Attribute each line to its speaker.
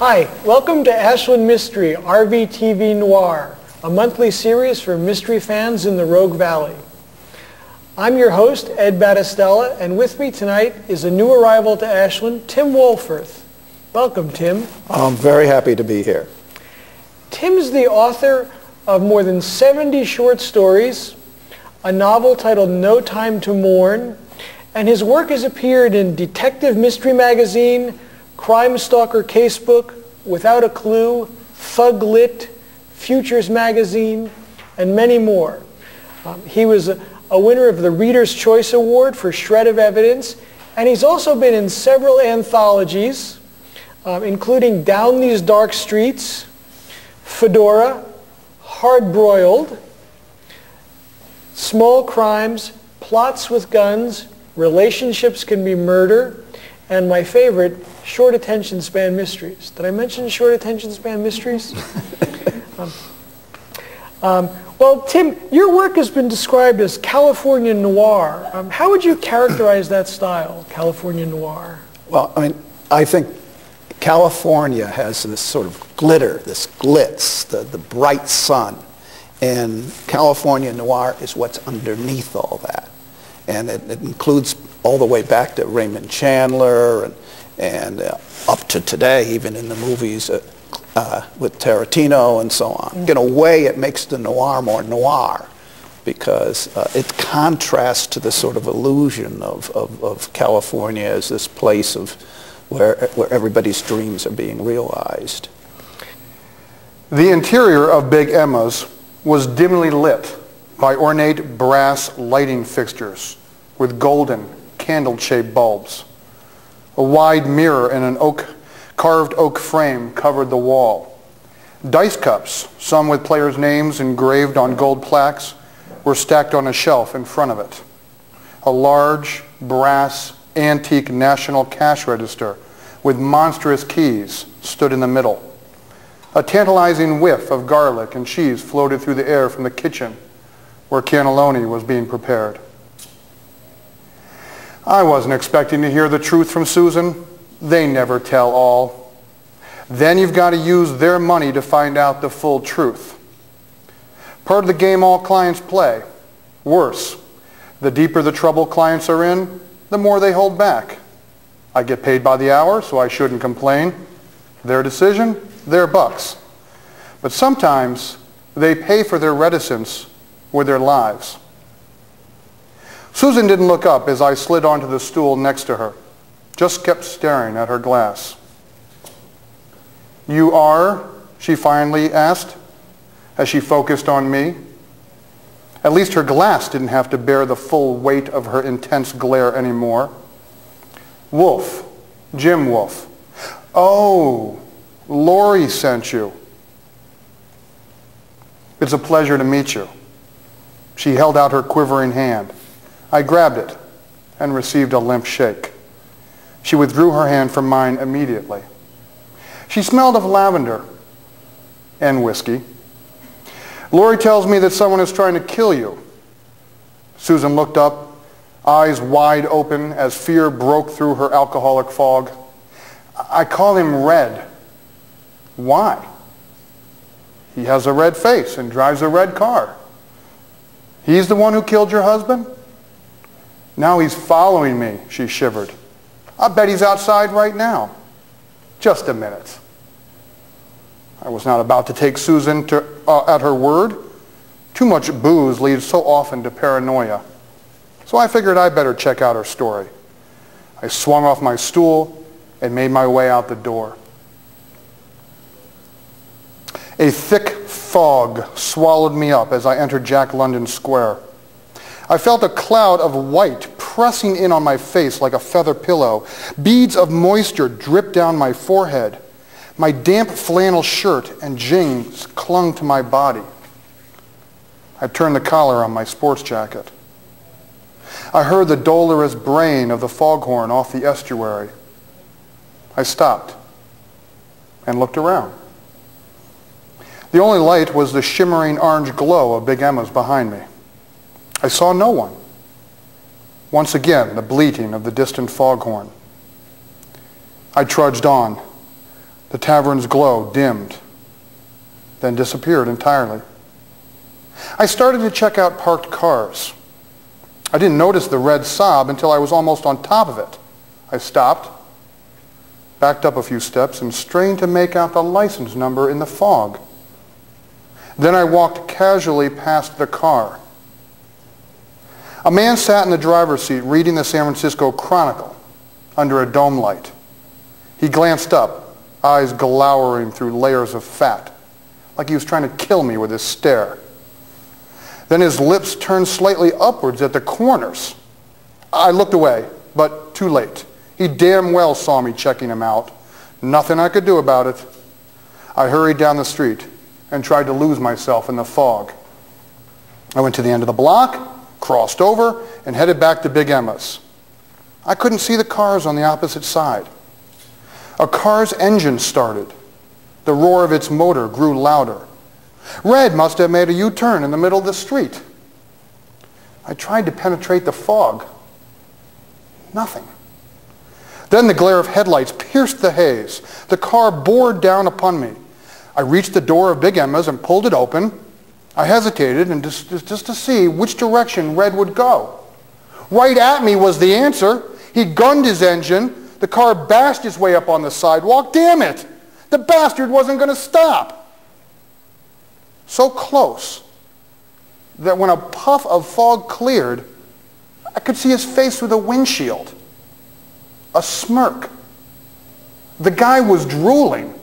Speaker 1: Hi, welcome to Ashland Mystery, rvtv Noir, a monthly series for mystery fans in the Rogue Valley. I'm your host, Ed Battistella, and with me tonight is a new arrival to Ashland, Tim Wohlforth. Welcome, Tim.
Speaker 2: I'm very happy to be here.
Speaker 1: Tim's the author of more than 70 short stories, a novel titled No Time to Mourn, and his work has appeared in Detective Mystery Magazine, Crime Stalker Casebook, Without a Clue, Thug Lit, Futures Magazine, and many more. He was a winner of the Reader's Choice Award for Shred of Evidence, and he's also been in several anthologies, including Down These Dark Streets, Fedora, Hard Broiled, Small Crimes, Plots with Guns, Relationships Can Be Murder, and my favorite, Short Attention Span Mysteries. Did I mention Short Attention Span Mysteries? Well, Tim, your work has been described as California Noir. How would you characterize that style, California Noir?
Speaker 2: Well, I think California has this sort of glitter, this glitz, the bright sun. And California Noir is what's underneath all that. And it includes all the way back to Raymond Chandler and up to today, even in the movies with Tarantino and so on. In a way, it makes the noir more noir because it contrasts to the sort of illusion of California as this place of where everybody's dreams are being realized.
Speaker 3: The interior of Big Emma's was dimly lit by ornate brass lighting fixtures with golden candle-shaped bulbs. A wide mirror in an carved oak frame covered the wall. Dice cups, some with players' names engraved on gold plaques, were stacked on a shelf in front of it. A large, brass, antique national cash register with monstrous keys stood in the middle. A tantalizing whiff of garlic and cheese floated through the air from the kitchen where cannelloni was being prepared. I wasn't expecting to hear the truth from Susan. They never tell all. Then you've got to use their money to find out the full truth. Part of the game all clients play. Worse, the deeper the trouble clients are in, the more they hold back. I get paid by the hour, so I shouldn't complain. Their decision, their bucks. But sometimes they pay for their reticence with their lives. Susan didn't look up as I slid onto the stool next to her, just kept staring at her glass. "You are?" she finally asked, as she focused on me. At least her glass didn't have to bear the full weight of her intense glare anymore. "Wolf, Jim Wolf." "Oh, Lori sent you." "It's a pleasure to meet you." She held out her quivering hand. I grabbed it and received a limp shake. She withdrew her hand from mine immediately. She smelled of lavender and whiskey. "Lori tells me that someone is trying to kill you." Susan looked up, eyes wide open as fear broke through her alcoholic fog. "I call him Red." "Why?" "He has a red face and drives a red car." "He's the one who killed your husband?" "Now he's following me," she shivered. "I bet he's outside right now." "Just a minute." I was not about to take Susan at her word. Too much booze leads so often to paranoia. So I figured I'd better check out her story. I swung off my stool and made my way out the door. A thick fog swallowed me up as I entered Jack London Square. I felt a cloud of white pressing in on my face like a feather pillow. Beads of moisture dripped down my forehead. My damp flannel shirt and jeans clung to my body. I turned the collar on my sports jacket. I heard the dolorous braying of the foghorn off the estuary. I stopped and looked around. The only light was the shimmering orange glow of Big Emma's behind me. I saw no one. Once again, the bleating of the distant foghorn. I trudged on, The tavern's glow dimmed, then disappeared entirely. I started to check out parked cars. I didn't notice the red Saab until I was almost on top of it. I stopped, backed up a few steps, and strained to make out the license number in the fog. Then I walked casually past the car. A man sat in the driver's seat reading the San Francisco Chronicle under a dome light. He glanced up, eyes glowering through layers of fat, like he was trying to kill me with his stare. Then his lips turned slightly upwards at the corners. I looked away, but too late. He damn well saw me checking him out. Nothing I could do about it. I hurried down the street and tried to lose myself in the fog. I went to the end of the block, crossed over, and headed back to Big Emma's. I couldn't see the cars on the opposite side. A car's engine started. The roar of its motor grew louder. Red must have made a U-turn in the middle of the street. I tried to penetrate the fog. Nothing. Then the glare of headlights pierced the haze. The car bore down upon me. I reached the door of Big Emma's and pulled it open. I hesitated and just to see which direction Red would go. Right at me was the answer. He gunned his engine. The car bashed its way up on the sidewalk. Damn it! The bastard wasn't going to stop. So close that when a puff of fog cleared, I could see his face through the windshield. A smirk. The guy was drooling.